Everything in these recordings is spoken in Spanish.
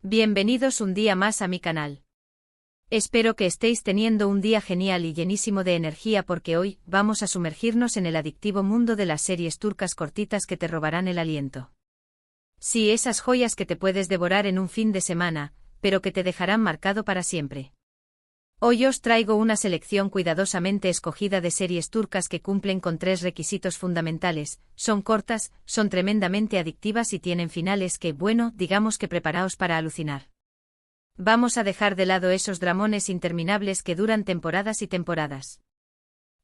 Bienvenidos un día más a mi canal. Espero que estéis teniendo un día genial y llenísimo de energía porque hoy vamos a sumergirnos en el adictivo mundo de las series turcas cortitas que te robarán el aliento. Sí, esas joyas que te puedes devorar en un fin de semana, pero que te dejarán marcado para siempre. Hoy os traigo una selección cuidadosamente escogida de series turcas que cumplen con 3 requisitos fundamentales: son cortas, son tremendamente adictivas y tienen finales que, bueno, digamos que preparaos para alucinar. Vamos a dejar de lado esos dramones interminables que duran temporadas y temporadas.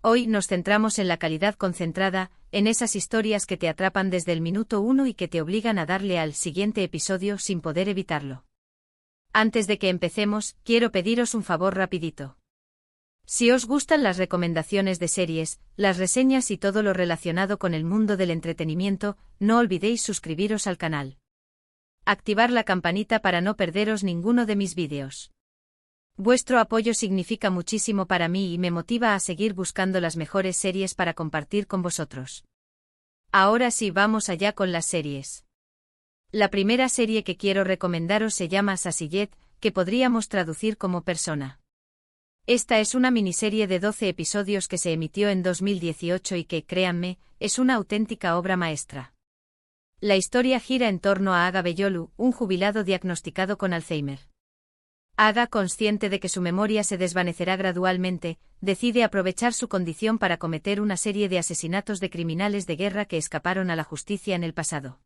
Hoy nos centramos en la calidad concentrada, en esas historias que te atrapan desde el minuto 1 y que te obligan a darle al siguiente episodio sin poder evitarlo. Antes de que empecemos, quiero pediros un favor rapidito. Si os gustan las recomendaciones de series, las reseñas y todo lo relacionado con el mundo del entretenimiento, no olvidéis suscribiros al canal. Activar la campanita para no perderos ninguno de mis vídeos. Vuestro apoyo significa muchísimo para mí y me motiva a seguir buscando las mejores series para compartir con vosotros. Ahora sí, vamos allá con las series. La primera serie que quiero recomendaros se llama Sasiyet, que podríamos traducir como Persona. Esta es una miniserie de 12 episodios que se emitió en 2018 y que, créanme, es una auténtica obra maestra. La historia gira en torno a Aga Beyolu, un jubilado diagnosticado con Alzheimer. Aga, consciente de que su memoria se desvanecerá gradualmente, decide aprovechar su condición para cometer una serie de asesinatos de criminales de guerra que escaparon a la justicia en el pasado.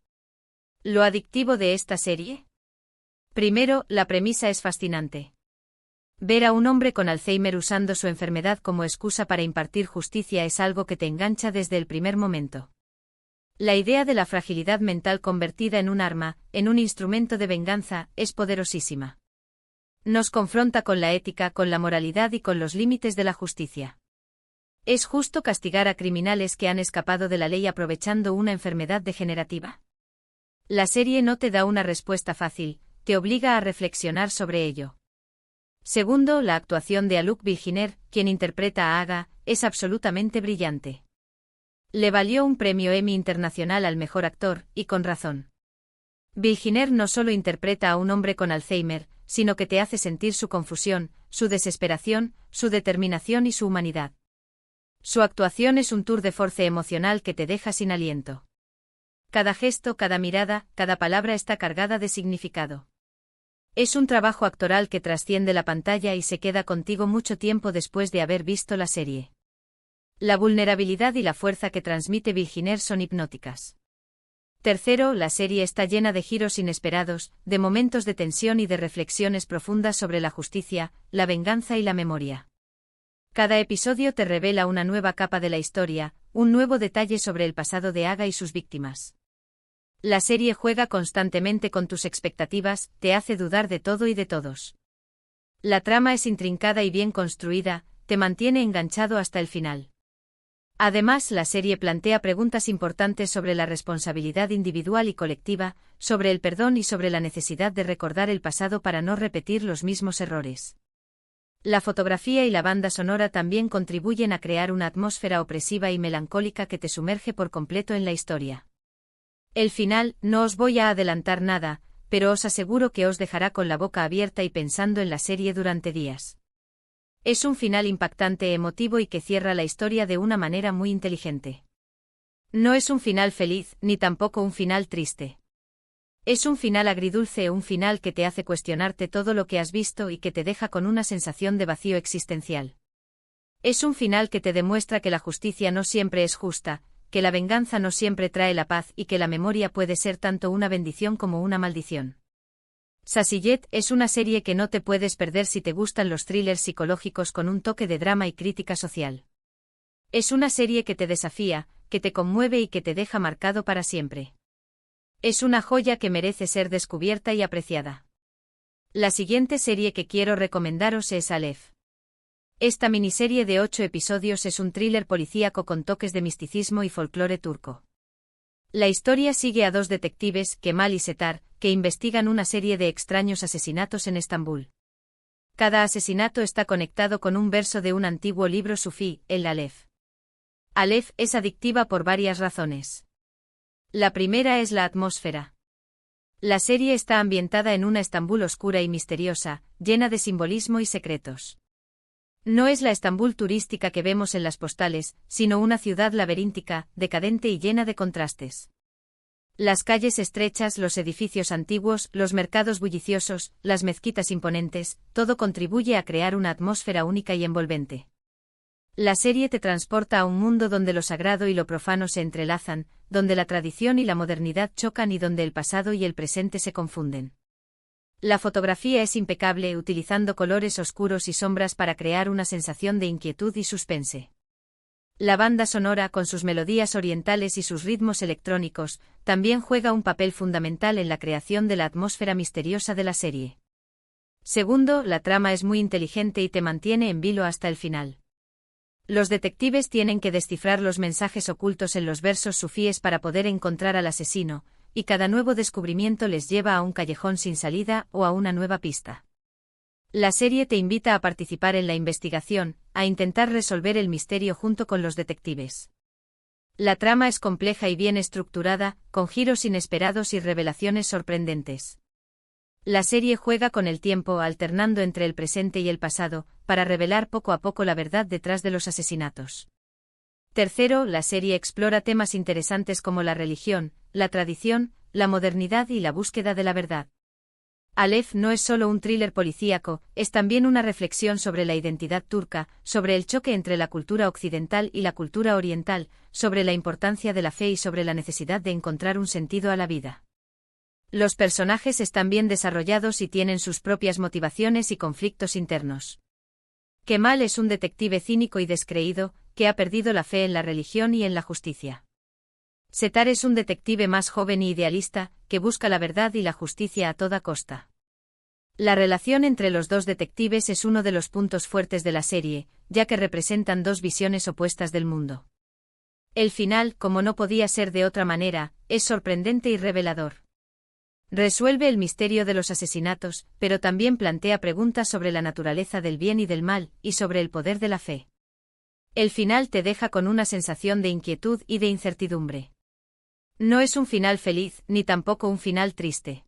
¿Lo adictivo de esta serie? Primero, la premisa es fascinante. Ver a un hombre con Alzheimer usando su enfermedad como excusa para impartir justicia es algo que te engancha desde el primer momento. La idea de la fragilidad mental convertida en un arma, en un instrumento de venganza, es poderosísima. Nos confronta con la ética, con la moralidad y con los límites de la justicia. ¿Es justo castigar a criminales que han escapado de la ley aprovechando una enfermedad degenerativa? La serie no te da una respuesta fácil, te obliga a reflexionar sobre ello. Segundo, la actuación de Haluk Bilginer, quien interpreta a Aga, es absolutamente brillante. Le valió un premio Emmy Internacional al mejor actor, y con razón. Bilginer no solo interpreta a un hombre con Alzheimer, sino que te hace sentir su confusión, su desesperación, su determinación y su humanidad. Su actuación es un tour de force emocional que te deja sin aliento. Cada gesto, cada mirada, cada palabra está cargada de significado. Es un trabajo actoral que trasciende la pantalla y se queda contigo mucho tiempo después de haber visto la serie. La vulnerabilidad y la fuerza que transmite Bilginer son hipnóticas. Tercero, la serie está llena de giros inesperados, de momentos de tensión y de reflexiones profundas sobre la justicia, la venganza y la memoria. Cada episodio te revela una nueva capa de la historia, un nuevo detalle sobre el pasado de Aga y sus víctimas. La serie juega constantemente con tus expectativas, te hace dudar de todo y de todos. La trama es intrincada y bien construida, te mantiene enganchado hasta el final. Además, la serie plantea preguntas importantes sobre la responsabilidad individual y colectiva, sobre el perdón y sobre la necesidad de recordar el pasado para no repetir los mismos errores. La fotografía y la banda sonora también contribuyen a crear una atmósfera opresiva y melancólica que te sumerge por completo en la historia. El final, no os voy a adelantar nada, pero os aseguro que os dejará con la boca abierta y pensando en la serie durante días. Es un final impactante, emotivo y que cierra la historia de una manera muy inteligente. No es un final feliz, ni tampoco un final triste. Es un final agridulce, un final que te hace cuestionarte todo lo que has visto y que te deja con una sensación de vacío existencial. Es un final que te demuestra que la justicia no siempre es justa, que la venganza no siempre trae la paz y que la memoria puede ser tanto una bendición como una maldición. Sasiyet es una serie que no te puedes perder si te gustan los thrillers psicológicos con un toque de drama y crítica social. Es una serie que te desafía, que te conmueve y que te deja marcado para siempre. Es una joya que merece ser descubierta y apreciada. La siguiente serie que quiero recomendaros es Aleph. Esta miniserie de 8 episodios es un thriller policíaco con toques de misticismo y folclore turco. La historia sigue a 2 detectives, Kemal y Setar, que investigan una serie de extraños asesinatos en Estambul. Cada asesinato está conectado con un verso de un antiguo libro sufí, el Aleph. Aleph es adictiva por varias razones. La primera es la atmósfera. La serie está ambientada en una Estambul oscura y misteriosa, llena de simbolismo y secretos. No es la Estambul turística que vemos en las postales, sino una ciudad laberíntica, decadente y llena de contrastes. Las calles estrechas, los edificios antiguos, los mercados bulliciosos, las mezquitas imponentes, todo contribuye a crear una atmósfera única y envolvente. La serie te transporta a un mundo donde lo sagrado y lo profano se entrelazan, donde la tradición y la modernidad chocan y donde el pasado y el presente se confunden. La fotografía es impecable, utilizando colores oscuros y sombras para crear una sensación de inquietud y suspense. La banda sonora, con sus melodías orientales y sus ritmos electrónicos, también juega un papel fundamental en la creación de la atmósfera misteriosa de la serie. Segundo, la trama es muy inteligente y te mantiene en vilo hasta el final. Los detectives tienen que descifrar los mensajes ocultos en los versos sufíes para poder encontrar al asesino, y cada nuevo descubrimiento les lleva a un callejón sin salida o a una nueva pista. La serie te invita a participar en la investigación, a intentar resolver el misterio junto con los detectives. La trama es compleja y bien estructurada, con giros inesperados y revelaciones sorprendentes. La serie juega con el tiempo, alternando entre el presente y el pasado, para revelar poco a poco la verdad detrás de los asesinatos. Tercero, la serie explora temas interesantes como la religión, la tradición, la modernidad y la búsqueda de la verdad. Aleph no es solo un thriller policíaco, es también una reflexión sobre la identidad turca, sobre el choque entre la cultura occidental y la cultura oriental, sobre la importancia de la fe y sobre la necesidad de encontrar un sentido a la vida. Los personajes están bien desarrollados y tienen sus propias motivaciones y conflictos internos. Kemal es un detective cínico y descreído, que ha perdido la fe en la religión y en la justicia. Setar es un detective más joven y idealista, que busca la verdad y la justicia a toda costa. La relación entre los dos detectives es uno de los puntos fuertes de la serie, ya que representan dos visiones opuestas del mundo. El final, como no podía ser de otra manera, es sorprendente y revelador. Resuelve el misterio de los asesinatos, pero también plantea preguntas sobre la naturaleza del bien y del mal, y sobre el poder de la fe. El final te deja con una sensación de inquietud y de incertidumbre. No es un final feliz, ni tampoco un final triste.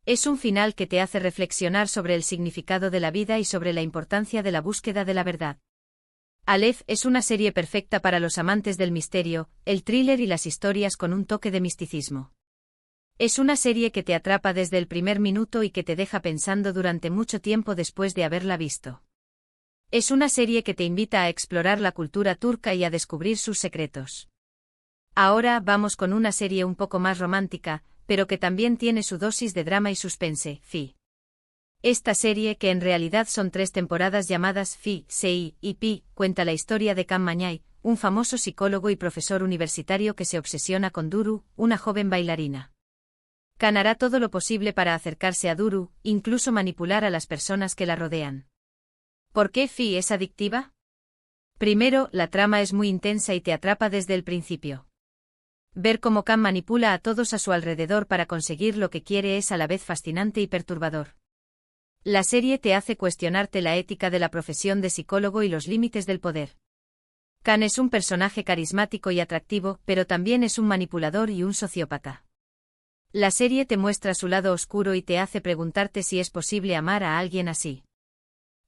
Es un final que te hace reflexionar sobre el significado de la vida y sobre la importancia de la búsqueda de la verdad. Aleph es una serie perfecta para los amantes del misterio, el thriller y las historias con un toque de misticismo. Es una serie que te atrapa desde el primer minuto y que te deja pensando durante mucho tiempo después de haberla visto. Es una serie que te invita a explorar la cultura turca y a descubrir sus secretos. Ahora vamos con una serie un poco más romántica, pero que también tiene su dosis de drama y suspense, Fi. Esta serie, que en realidad son 3 temporadas llamadas Fi, Sei y Pi, cuenta la historia de Can Mañay, un famoso psicólogo y profesor universitario que se obsesiona con Duru, una joven bailarina. Can hará todo lo posible para acercarse a Duru, incluso manipular a las personas que la rodean. ¿Por qué Fi es adictiva? Primero, la trama es muy intensa y te atrapa desde el principio. Ver cómo Can manipula a todos a su alrededor para conseguir lo que quiere es a la vez fascinante y perturbador. La serie te hace cuestionarte la ética de la profesión de psicólogo y los límites del poder. Can es un personaje carismático y atractivo, pero también es un manipulador y un sociópata. La serie te muestra su lado oscuro y te hace preguntarte si es posible amar a alguien así.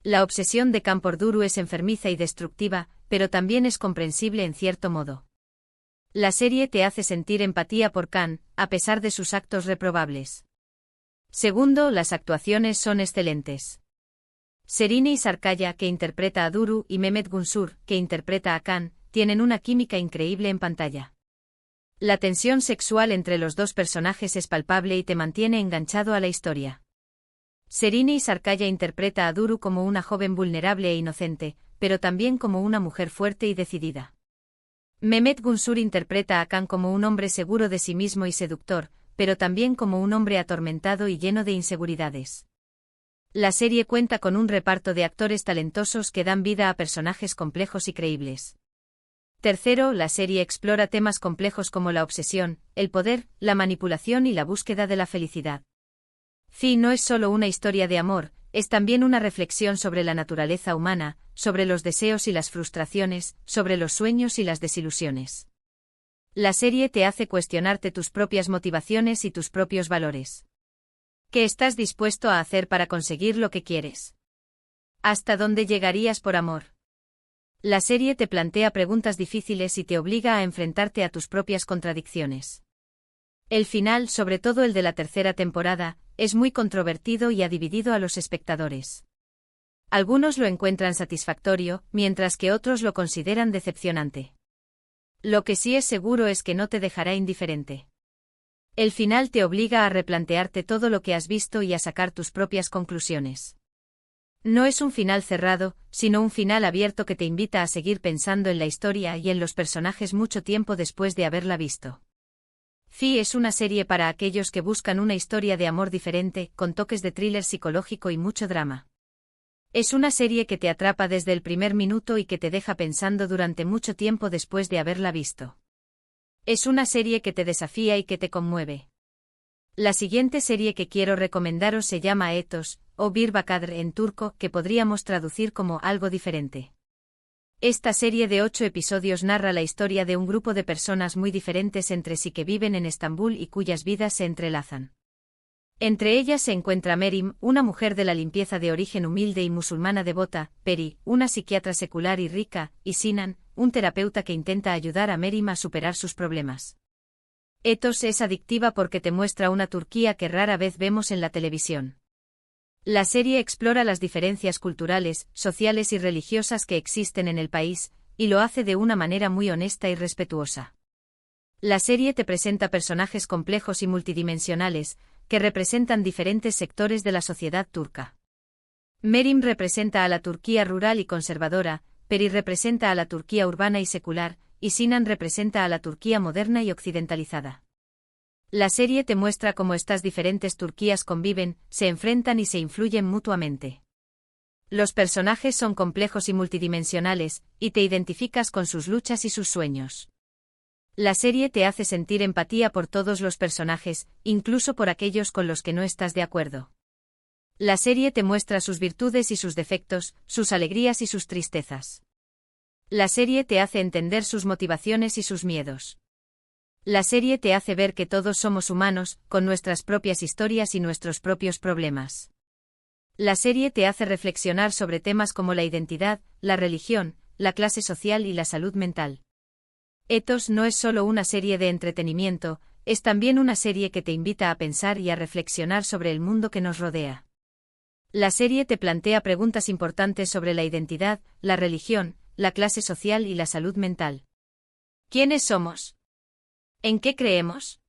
La obsesión de Can por Duru es enfermiza y destructiva, pero también es comprensible en cierto modo. La serie te hace sentir empatía por Can, a pesar de sus actos reprobables. Segundo, las actuaciones son excelentes. Serini Sarkaya, que interpreta a Duru, y Mehmet Gunsur, que interpreta a Can, tienen una química increíble en pantalla. La tensión sexual entre los dos personajes es palpable y te mantiene enganchado a la historia. Serini Sarkaya interpreta a Duru como una joven vulnerable e inocente, pero también como una mujer fuerte y decidida. Mehmet Gunsur interpreta a Can como un hombre seguro de sí mismo y seductor, pero también como un hombre atormentado y lleno de inseguridades. La serie cuenta con un reparto de actores talentosos que dan vida a personajes complejos y creíbles. Tercero, la serie explora temas complejos como la obsesión, el poder, la manipulación y la búsqueda de la felicidad. Fi no es solo una historia de amor, es también una reflexión sobre la naturaleza humana, sobre los deseos y las frustraciones, sobre los sueños y las desilusiones. La serie te hace cuestionarte tus propias motivaciones y tus propios valores. ¿Qué estás dispuesto a hacer para conseguir lo que quieres? ¿Hasta dónde llegarías por amor? La serie te plantea preguntas difíciles y te obliga a enfrentarte a tus propias contradicciones. El final, sobre todo el de la tercera temporada, es muy controvertido y ha dividido a los espectadores. Algunos lo encuentran satisfactorio, mientras que otros lo consideran decepcionante. Lo que sí es seguro es que no te dejará indiferente. El final te obliga a replantearte todo lo que has visto y a sacar tus propias conclusiones. No es un final cerrado, sino un final abierto que te invita a seguir pensando en la historia y en los personajes mucho tiempo después de haberla visto. Fi es una serie para aquellos que buscan una historia de amor diferente, con toques de thriller psicológico y mucho drama. Es una serie que te atrapa desde el primer minuto y que te deja pensando durante mucho tiempo después de haberla visto. Es una serie que te desafía y que te conmueve. La siguiente serie que quiero recomendaros se llama Ethos, o Bir Bakadr en turco, que podríamos traducir como algo diferente. Esta serie de 8 episodios narra la historia de un grupo de personas muy diferentes entre sí que viven en Estambul y cuyas vidas se entrelazan. Entre ellas se encuentra Merim, una mujer de la limpieza de origen humilde y musulmana devota, Peri, una psiquiatra secular y rica, y Sinan, un terapeuta que intenta ayudar a Merim a superar sus problemas. Ethos es adictiva porque te muestra una Turquía que rara vez vemos en la televisión. La serie explora las diferencias culturales, sociales y religiosas que existen en el país, y lo hace de una manera muy honesta y respetuosa. La serie te presenta personajes complejos y multidimensionales, que representan diferentes sectores de la sociedad turca. Merim representa a la Turquía rural y conservadora, Peri representa a la Turquía urbana y secular, y Sinan representa a la Turquía moderna y occidentalizada. La serie te muestra cómo estas diferentes Turquías conviven, se enfrentan y se influyen mutuamente. Los personajes son complejos y multidimensionales, y te identificas con sus luchas y sus sueños. La serie te hace sentir empatía por todos los personajes, incluso por aquellos con los que no estás de acuerdo. La serie te muestra sus virtudes y sus defectos, sus alegrías y sus tristezas. La serie te hace entender sus motivaciones y sus miedos. La serie te hace ver que todos somos humanos, con nuestras propias historias y nuestros propios problemas. La serie te hace reflexionar sobre temas como la identidad, la religión, la clase social y la salud mental. Ethos no es solo una serie de entretenimiento, es también una serie que te invita a pensar y a reflexionar sobre el mundo que nos rodea. La serie te plantea preguntas importantes sobre la identidad, la religión, la clase social y la salud mental. ¿Quiénes somos? ¿En qué creemos?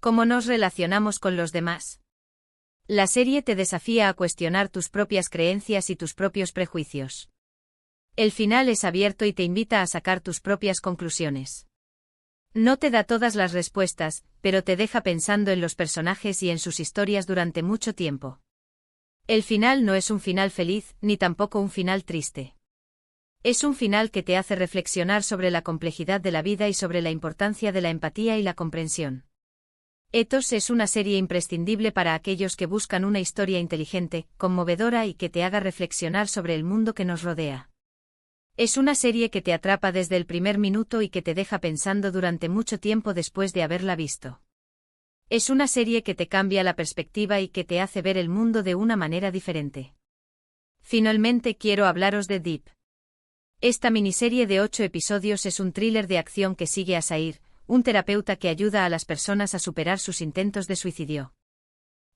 ¿Cómo nos relacionamos con los demás? La serie te desafía a cuestionar tus propias creencias y tus propios prejuicios. El final es abierto y te invita a sacar tus propias conclusiones. No te da todas las respuestas, pero te deja pensando en los personajes y en sus historias durante mucho tiempo. El final no es un final feliz, ni tampoco un final triste. Es un final que te hace reflexionar sobre la complejidad de la vida y sobre la importancia de la empatía y la comprensión. Ethos es una serie imprescindible para aquellos que buscan una historia inteligente, conmovedora y que te haga reflexionar sobre el mundo que nos rodea. Es una serie que te atrapa desde el primer minuto y que te deja pensando durante mucho tiempo después de haberla visto. Es una serie que te cambia la perspectiva y que te hace ver el mundo de una manera diferente. Finalmente quiero hablaros de Deep. Esta miniserie de 8 episodios es un thriller de acción que sigue a Sair, un terapeuta que ayuda a las personas a superar sus intentos de suicidio.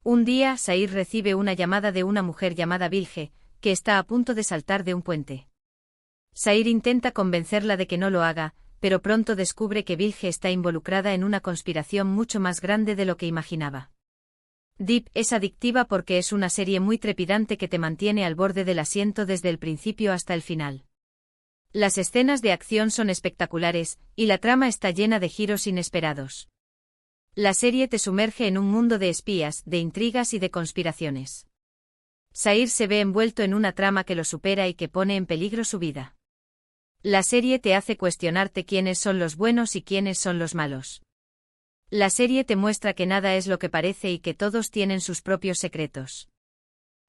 Un día, Sair recibe una llamada de una mujer llamada Bilge, que está a punto de saltar de un puente. Sair intenta convencerla de que no lo haga, pero pronto descubre que Bilge está involucrada en una conspiración mucho más grande de lo que imaginaba. Deep es adictiva porque es una serie muy trepidante que te mantiene al borde del asiento desde el principio hasta el final. Las escenas de acción son espectaculares, y la trama está llena de giros inesperados. La serie te sumerge en un mundo de espías, de intrigas y de conspiraciones. Sair se ve envuelto en una trama que lo supera y que pone en peligro su vida. La serie te hace cuestionarte quiénes son los buenos y quiénes son los malos. La serie te muestra que nada es lo que parece y que todos tienen sus propios secretos.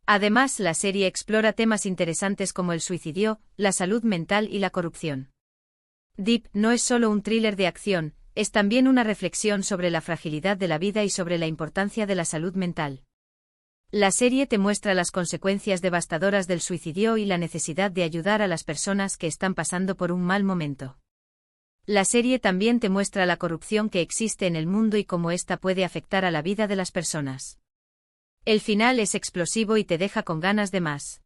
Además, la serie explora temas interesantes como el suicidio, la salud mental y la corrupción. Deep no es solo un thriller de acción, es también una reflexión sobre la fragilidad de la vida y sobre la importancia de la salud mental. La serie te muestra las consecuencias devastadoras del suicidio y la necesidad de ayudar a las personas que están pasando por un mal momento. La serie también te muestra la corrupción que existe en el mundo y cómo ésta puede afectar a la vida de las personas. El final es explosivo y te deja con ganas de más.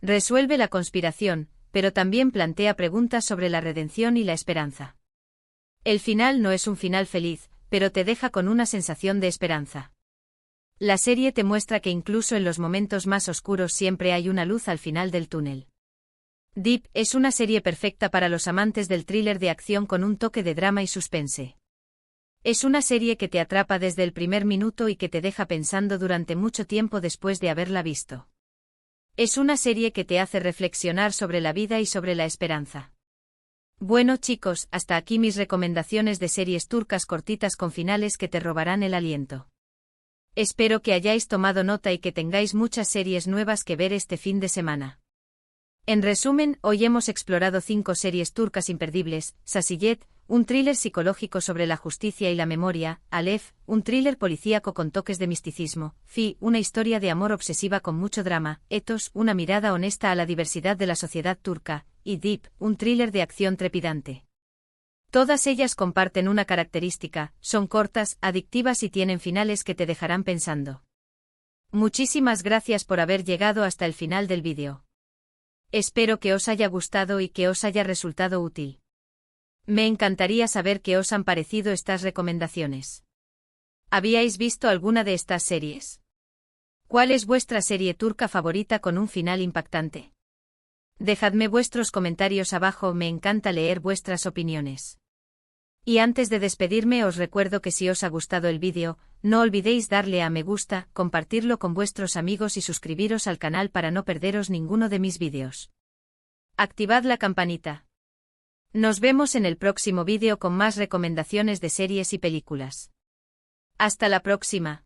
Resuelve la conspiración, pero también plantea preguntas sobre la redención y la esperanza. El final no es un final feliz, pero te deja con una sensación de esperanza. La serie te muestra que incluso en los momentos más oscuros siempre hay una luz al final del túnel. Deep es una serie perfecta para los amantes del thriller de acción con un toque de drama y suspense. Es una serie que te atrapa desde el primer minuto y que te deja pensando durante mucho tiempo después de haberla visto. Es una serie que te hace reflexionar sobre la vida y sobre la esperanza. Bueno chicos, hasta aquí mis recomendaciones de series turcas cortitas con finales que te robarán el aliento. Espero que hayáis tomado nota y que tengáis muchas series nuevas que ver este fin de semana. En resumen, hoy hemos explorado 5 series turcas imperdibles: Sasiyet, un thriller psicológico sobre la justicia y la memoria; Alef, un thriller policíaco con toques de misticismo; Fi, una historia de amor obsesiva con mucho drama; Ethos, una mirada honesta a la diversidad de la sociedad turca; y Deep, un thriller de acción trepidante. Todas ellas comparten una característica: son cortas, adictivas y tienen finales que te dejarán pensando. Muchísimas gracias por haber llegado hasta el final del vídeo. Espero que os haya gustado y que os haya resultado útil. Me encantaría saber qué os han parecido estas recomendaciones. ¿Habíais visto alguna de estas series? ¿Cuál es vuestra serie turca favorita con un final impactante? Dejadme vuestros comentarios abajo, me encanta leer vuestras opiniones. Y antes de despedirme os recuerdo que si os ha gustado el vídeo, no olvidéis darle a me gusta, compartirlo con vuestros amigos y suscribiros al canal para no perderos ninguno de mis vídeos. Activad la campanita. Nos vemos en el próximo vídeo con más recomendaciones de series y películas. Hasta la próxima.